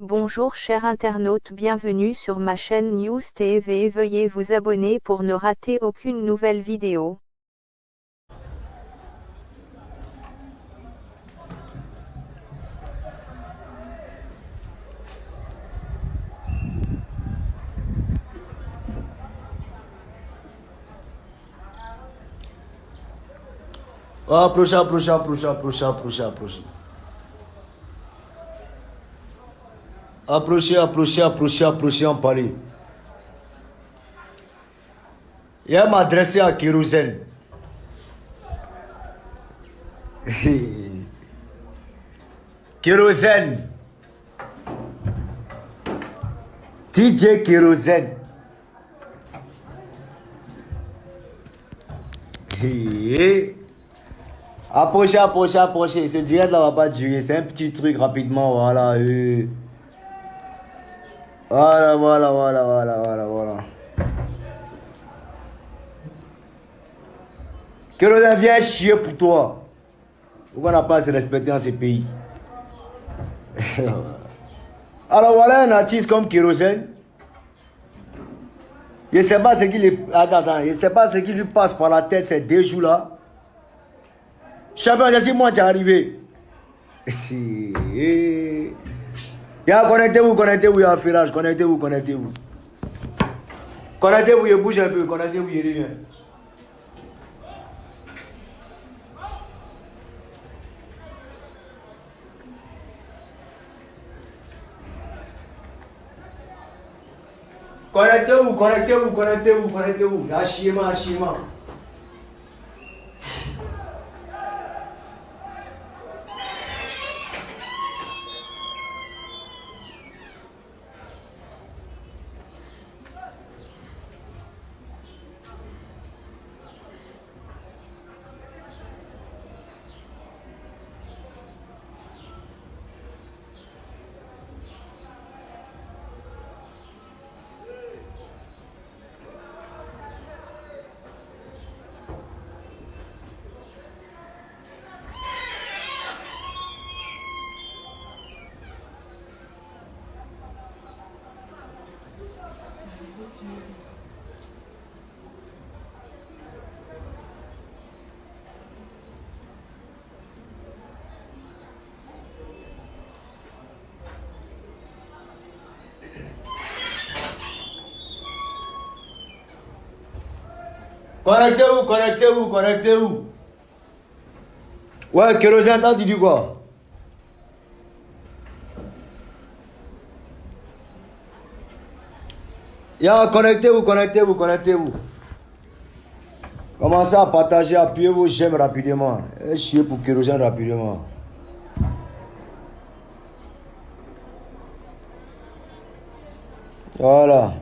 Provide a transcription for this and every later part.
Bonjour chers internautes, bienvenue sur ma chaîne News TV. Veuillez vous abonner pour ne rater aucune nouvelle vidéo. Approchez en Paris. Il va m'adresser à Kérosène. Kérosène. DJ Kérosène. Approchez. Ce direct là va pas durer. C'est un petit truc rapidement. Voilà. Voilà. Kérosène vient chier pour toi. Pourquoi on n'a pas à se respecter dans ce pays? Alors voilà un artiste comme Kérosène. Je ne sais pas ce qui lui... Attends. Je ne sais pas ce qui lui passe par la tête ces 2 jours là. Champion, je suis moi qui est arrivé. Connectez-vous, il y a un filage. Connectez-vous. Connectez-vous, il bouge un peu. Connectez-vous, il revient. Connectez-vous. Hachima. Connectez-vous. Ouais, Kérosène, t'as dit quoi? Connectez-vous. Commencez à partager, appuyez vos j'aime rapidement. Et chier pour Kérosène rapidement. Voilà.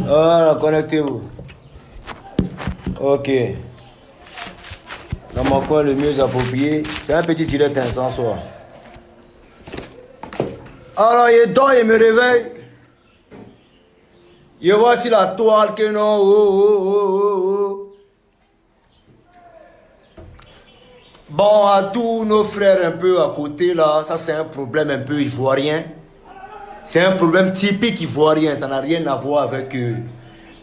Voilà, connectez-vous. Ok. Dans mon coin, le mieux approprié, c'est un petit direct sans soi. Alors, il dort, il me réveille. Je vois sur la toile que non. Oh. Bon, à tous nos frères un peu à côté là, ça c'est un problème un peu ivoirien. C'est un problème typique ivoirien, ça n'a rien à voir avec...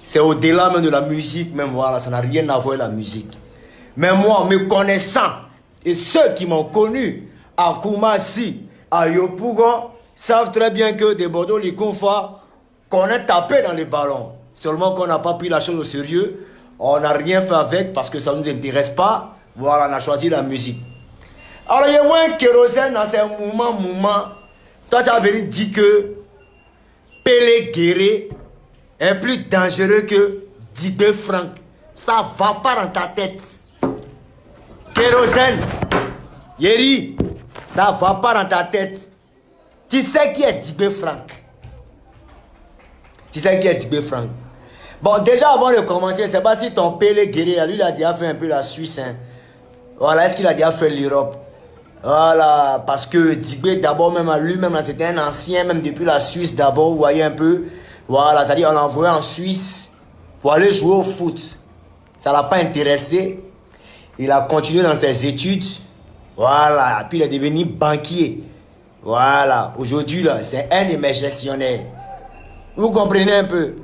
c'est au-delà même de la musique, même voilà, ça n'a rien à voir avec la musique. Mais moi, me connaissant, et ceux qui m'ont connu à Koumassi, à Yopougon, savent très bien que des Bordeaux, les Konfa, qu'on a tapé dans les ballons. Seulement qu'on n'a pas pris la chose au sérieux, on n'a rien fait avec parce que ça ne nous intéresse pas. Voilà, on a choisi la musique. Alors, il y a un Kérosène dans ces moments. Toi, tu as venu dire que Pelé Guéré est plus dangereux que Dibé Franck. Ça va pas dans ta tête. Kérosène, Yeri, ça va pas dans ta tête. Tu sais qui est Dibé Franck? Tu sais qui est Dibé Franck? Bon, déjà avant de commencer, je ne sais pas si ton Pelé Guerré, lui, il a déjà fait un peu la Suisse. Hein. Voilà, est-ce qu'il a déjà fait l'Europe? Voilà, parce que Dibé, d'abord, même à lui-même, c'était un ancien, même depuis la Suisse, d'abord, vous voyez un peu. Voilà, c'est-à-dire, on l'a envoyé en Suisse pour aller jouer au foot. Ça ne l'a pas intéressé. Il a continué dans ses études. Voilà, puis il est devenu banquier. Voilà, aujourd'hui, là, c'est un de mes gestionnaires. Vous comprenez un peu?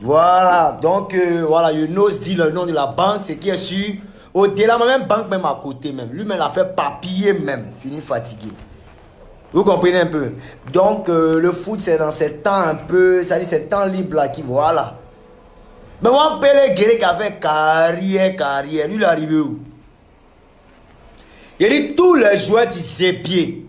Voilà, donc, voilà, je n'ose dire le nom de la banque, c'est qui est sûr. Au-delà, même banque, même à côté, même. Lui-même, il a fait papier, même. Fini fatigué. Vous comprenez un peu? Donc, le foot, c'est dans ces temps un peu, ça dit, ces temps libres là qui, voilà. Mais moi, Pelé Guerré qui a fait carrière, lui, il est arrivé où? Il dit, tous les joueurs du Zébier,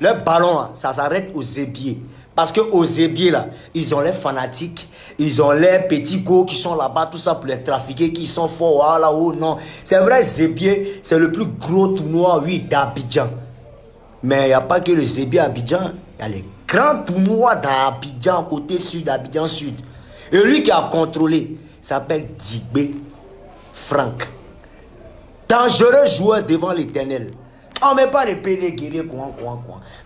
le ballon, ça s'arrête aux Zébier. Parce qu'aux Zébier, là, ils ont les fanatiques, ils ont les petits go qui sont là-bas, tout ça pour les trafiquer, qui sont forts, voilà, oh non. C'est vrai, Zébier, c'est le plus gros tournoi, oui, d'Abidjan. Mais il n'y a pas que le Zébier à Abidjan, il y a les grands tournois d'Abidjan, côté sud, d'Abidjan sud. Et lui qui a contrôlé, s'appelle Dibé Franck. Dangereux joueur devant l'Éternel. On ne met pas les Pelé Guerré, quoi.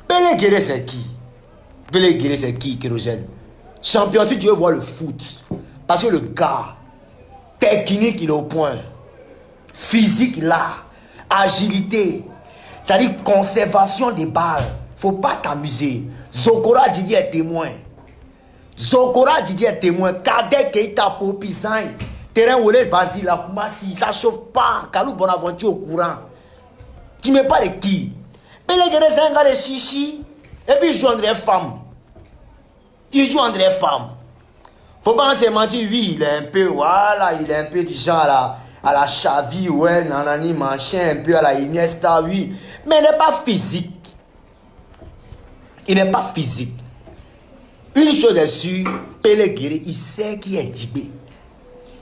Pelé Guerré, c'est qui? Pelé Guerré, c'est qui, Kérosène? Champion, si tu veux voir le foot. Parce que le gars, technique, il est au point. Physique, il a. Agilité. C'est-à-dire conservation des balles. Faut pas t'amuser. Zokora Didier est témoin. Zokora Didier est témoin. Kadek Keita Popisan. Terrain où les Basile, la Koumassi, ça chauffe pas. Kalou Bonaventure au courant. Tu mets pas les qui? Pelé Guerré, c'est un gars de chichi. Et puis il joue entre les femmes. Il joue entre les femmes. Faut pas se mentir, oui, il est un peu, voilà, il est un peu du genre à la Xavi, ouais, nanani, machin, un peu à la Iniesta, oui. Mais il n'est pas physique. Il n'est pas physique. Une chose est sûre, Pelé Guerré, il sait qui est Dibé.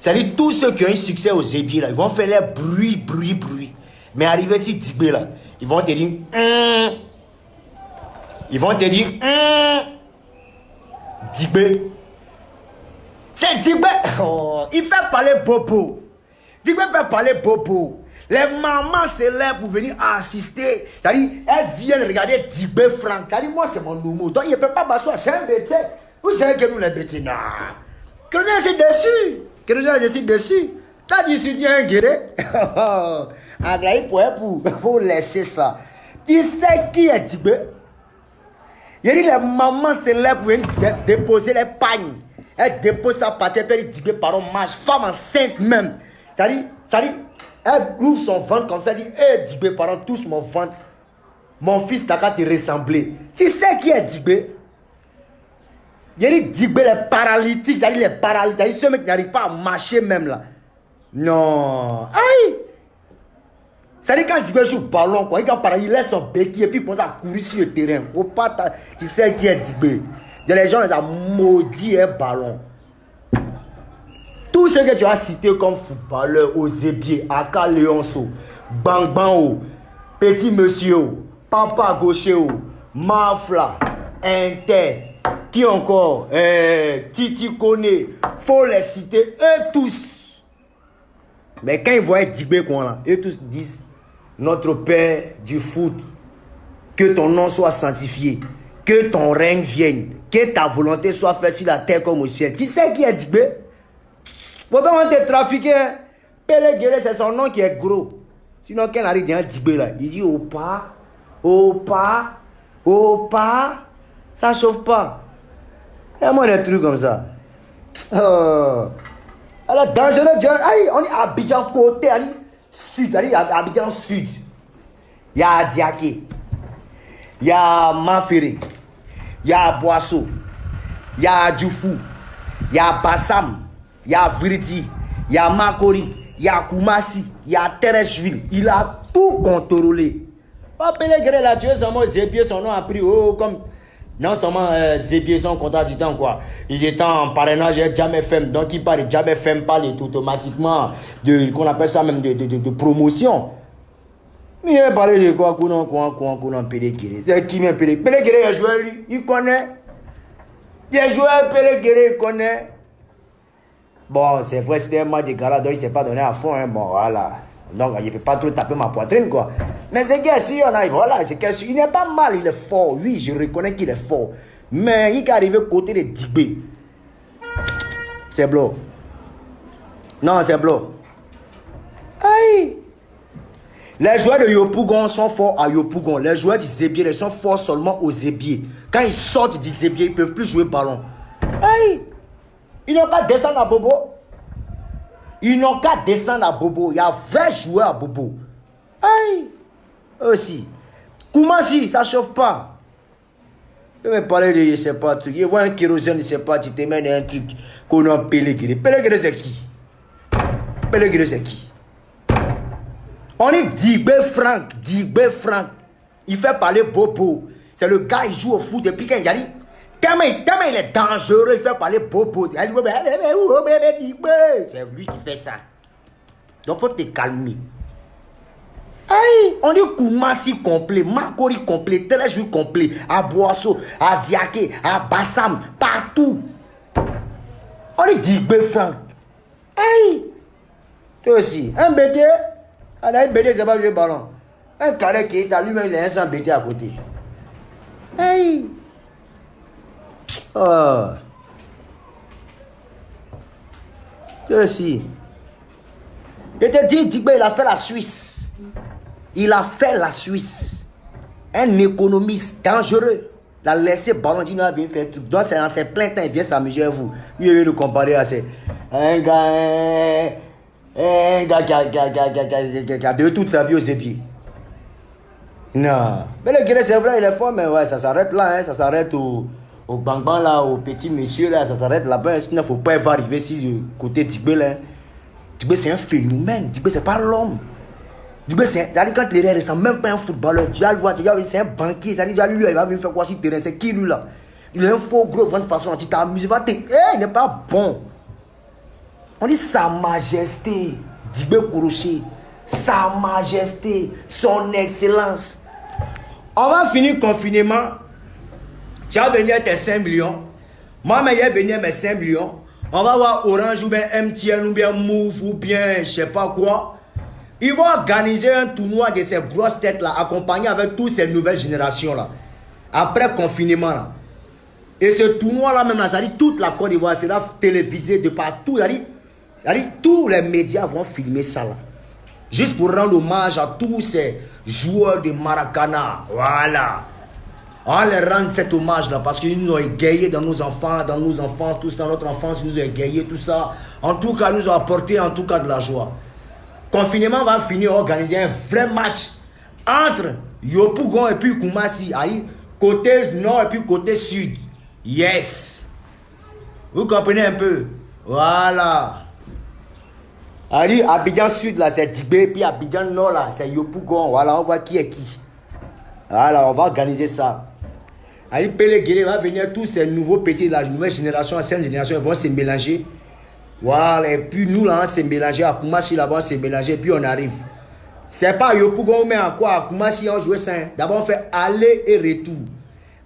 C'est-à-dire, tous ceux qui ont eu succès aux Zébiers, là, ils vont faire les bruit. Mais arriver si Dibé, là, ils vont te dire, ils vont te dire, Dibé. C'est Dibé. Oh, il fait parler Bobo. Dibé fait parler Bobo. Les mamans célèbres pour venir assister. C'est-à-dire, elles viennent regarder Dibé Franck. C'est-à-dire, moi, c'est mon nouveau. Donc, il ne peut pas m'asseoir. C'est un bêtise. Vous savez que nous, les bêtises, non. Que nous, c'est dessus. Que nous, c'est dessus. T'as dit, si tu es un guerrier. Il faut laisser ça. Tu sais qui est Dibé? Il dit, les mamans célèbres pour venir déposer les pagnes. Elle dépose sa pâté, elle dit par un match, femme enceinte même. Ça dit, elle ouvre son ventre comme ça, elle dit, hey Dibé, parent, touche mon ventre. Mon fils n'a qu'à te ressembler. Tu sais qui est Dibé? Il dit Dibé, les paralytiques, ça dit les paralytiques, ça dit ceux qui n'arrivent pas à marcher même là. Non. Aïe! Ça dit quand Dibé joue au ballon, quoi, il laisse son béquille et puis il commence à courir sur le terrain. Tu sais qui est Dibé? Les gens les ont maudit un ballon. Tous ceux que tu as cités comme footballeurs, Ozébier, Aka Leonso, Bang Bang, Petit Monsieur, Papa Gaucher, Mafla, Inter, qui encore, Titi Kone, faut les citer, eux tous. Mais quand ils voient Dibé, eux tous disent, notre Père du foot, que ton nom soit sanctifié. Que ton règne vienne. Que ta volonté soit faite sur la terre comme au ciel. Tu sais qui est Dibé? Faut pas on te trafiquer. Pelé Guerré, c'est son nom qui est gros. Sinon, quand il arrive dans Dibé là, il dit Opa. Ça chauffe pas. Il y a moins de trucs comme ça. Alors, dangereux, on est à Abidjan côté, sud, Abidjan sud. Il y a Diaké. Il y a Maféré, il y a Boisseau, il y a Djoufou, il y a Bassam, il y a Viridi, il y a Makori, il y a Koumassi, il y a Tereshville. Il a tout contrôlé. Pas Pelé Guerré là, tu es seulement Zébier, son nom a pris comme non seulement Zébier, son contrat du temps quoi. Ils étaient en parrainage Jam FM, donc il parle de Jam FM, parle automatiquement de qu'on appelle ça même de promotion. Mais il parle de quoi, Pelé Guerré. C'est qui même Pelé Guerré a joué lui, il connaît. Des joueurs Pelé connaît. Bon, c'est vrai, c'était un match de gala, donc il ne s'est pas donné à fond. Hein. Bon, voilà. Donc, il ne peut pas trop taper ma poitrine, quoi. Mais c'est gars, si on a, voilà, c'est qu'il n'est pas mal, il est fort. Oui, je reconnais qu'il est fort. Mais il est arrivé côté de Dibé. C'est blanc. Non, c'est blanc. Aïe! Les joueurs de Yopougon sont forts à Yopougon. Les joueurs du Zébier sont forts seulement aux Zébier. Quand ils sortent du Zébier, ils ne peuvent plus jouer ballon. Aïe! Ils n'ont qu'à descendre à Bobo. Ils n'ont qu'à descendre à Bobo. Il y a 20 joueurs à Bobo. Aïe! Aussi. Koumassi, ça ne chauffe pas. Je vais parler de, je ne sais pas, truc. Il voit un kérosène, je ne sais pas, tu te mets dans un truc qu'on a Pélégré. Pélégré, c'est qui? Pélégré, c'est qui? On est Dibé Franck. Il fait parler Bobo. C'est le gars, il joue au foot depuis qu'il y a dit. Tellement il est dangereux, il fait parler Bobo. C'est lui qui fait ça. Donc, il faut te calmer. Aïe, on dit Koumassi complet, Makori complet, Téléjou complet, à Boasso, à Diaké, à Bassam, partout. On dit Dibé Franck. Aïe, toi aussi, un BD. Un BD, c'est pas jouer ballon. Un carré qui est à lui-même, il a un sans BD à côté. Aïe. Oh. Toi aussi. Je te dis, Dibé, il a fait la Suisse. Il a fait la Suisse. Un économiste dangereux. Il a laissé ballon, il a bien fait tout. Donc, c'est dans ses plein temps, il vient s'amuser avec vous. Il veut le comparer à ces. Un gars qui a de toute sa vie aux épiers. Non. Mais le Guinée, c'est vrai, il est fort, mais ouais, ça s'arrête là, hein, ça s'arrête au bang-bang là, au petit monsieur là, ça s'arrête là-bas. Sinon, il ne faut pas arriver ici du côté Dibé là. Dibé, c'est un phénomène. Dibé, c'est pas l'homme. Dibé, c'est. Quand il est ressemble même pas un footballeur. Tu vas le voir, c'est un banquier. Ça dit, lui, il va venir faire quoi sur le terrain? C'est qui lui là? Il est un faux gros, de façon, tu t'amuses, il n'est pas bon. On dit Sa Majesté, Dibé Kourouché, Sa Majesté, Son Excellence. On va finir le confinement. Tu vas venir tes 5 millions. Moi, je vais venir mes 5 millions. On va voir Orange ou bien MTN ou bien Move ou bien je sais pas quoi. Ils vont organiser un tournoi de ces grosses têtes là, accompagné avec toutes ces nouvelles générations là. Après le confinement là. Et ce tournoi là même là, ça dit toute la Côte d'Ivoire sera télévisé de partout. Ça dit, tous les médias vont filmer ça là. Juste pour rendre hommage à tous ces joueurs de Maracana. Voilà. On les rend cet hommage là parce qu'ils nous ont égayés dans nos enfants, tout ça, dans notre enfance, ils nous ont égayés, tout ça. En tout cas, ils nous ont apporté en tout cas de la joie. Confinement va finir organiser un vrai match entre Yopougon et puis Koumassi. Côté nord et puis côté sud. Yes. Vous comprenez un peu? Voilà. Abidjan Sud là c'est Dibé, puis Abidjan Nord là c'est Yopougon. Voilà, on voit qui est qui. Voilà, on va organiser ça. Pélégré va venir, tous ces nouveaux petits de la nouvelle génération, ancienne génération, ils vont se mélanger. Voilà, et puis nous là on s'est mélangé, à Koumassi là-bas on s'est mélangé, et puis on arrive. C'est pas Yopougon, mais à quoi? À Koumassi on joue ça. D'abord on fait aller et retour.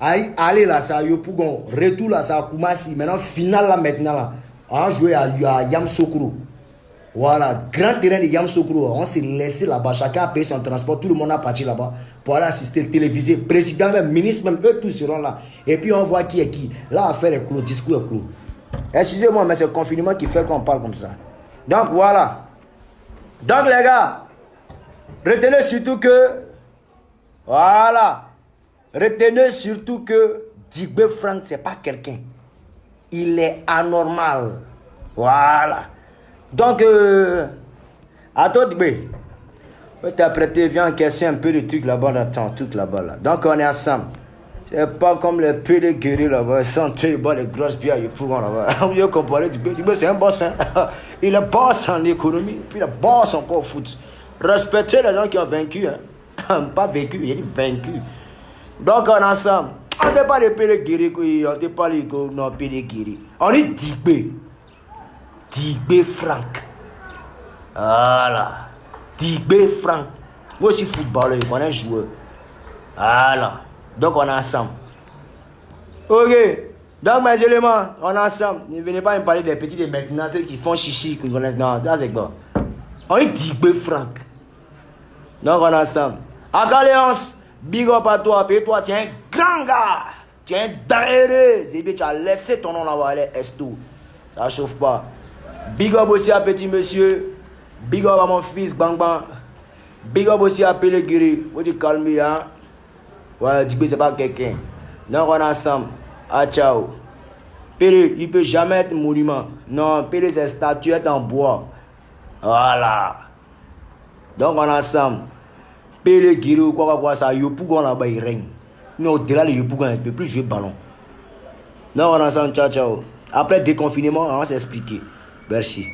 Aller là c'est à Yopougon, retour là c'est à Koumassi. Maintenant, finale là maintenant là, on joue à Yamoussoukro. Voilà, grand terrain de Yamoussoukro. On s'est laissé là-bas, chacun a payé son transport, tout le monde a parti là-bas pour aller assister le télévisé. Président, même ministre, même eux tous seront là. Et puis on voit qui est qui. Là, affaire est clos, discours est clos. Excusez-moi, mais c'est le confinement qui fait qu'on parle comme ça. Donc voilà. Donc les gars, retenez surtout que, voilà, retenez surtout que Dibé Franck, c'est pas quelqu'un. Il est anormal. Voilà. Donc, à toi, Dibé, je t'ai prêté, viens encaisser un peu de trucs là-bas, dans tout là-bas. Là. Donc, on est ensemble. C'est pas comme les Pélégré là-bas, ils sont très bas, les grosses bières, ils pourront là-bas. Vous avez comparé Dibé, Dibé c'est un boss, hein. Il est boss en économie, puis il est boss encore au foot. Respectez les gens qui ont vaincu, hein. Pas vécu, il est vaincu. Donc, on est ensemble. On ne dit pas les Pélégré, on ne dit pas les Pélégré. On est Dibé. Dibé Franck. Voilà. Dibé Franck. Moi aussi footballeur, on est un joueur. Voilà. Donc on est ensemble. Ok. Donc, mes éléments, on est ensemble. Ne venez pas me parler des petits de maintenant, ceux qui font chichi, qui connaissent. Non, ça c'est quoi? On est dit, Franck. Donc, on est ensemble. À Galéance, big up à toi, et toi, tu es un grand gars. Tu es un dangereux. Zébé, tu as laissé ton nom là-bas, les Estou. Ça chauffe pas. Big up aussi à petit monsieur. Big up à mon fils, Bang Bang. Big up aussi à Péléguiri. Faut te calmer, hein. Ouais, du coup, c'est pas quelqu'un. Donc, on est ensemble. Ah, ciao. Pélé, il peut jamais être monument. Non, Pélé, c'est statuette en bois. Voilà. Donc, on est ensemble. Pélé, Guirou, quoi voir ça. Yopougon là-bas, il règne. Mais au-delà de Yopougon, il ne peut plus jouer ballon. Donc, on est ensemble. Ciao, ciao. Après déconfinement, on va s'expliquer. Merci.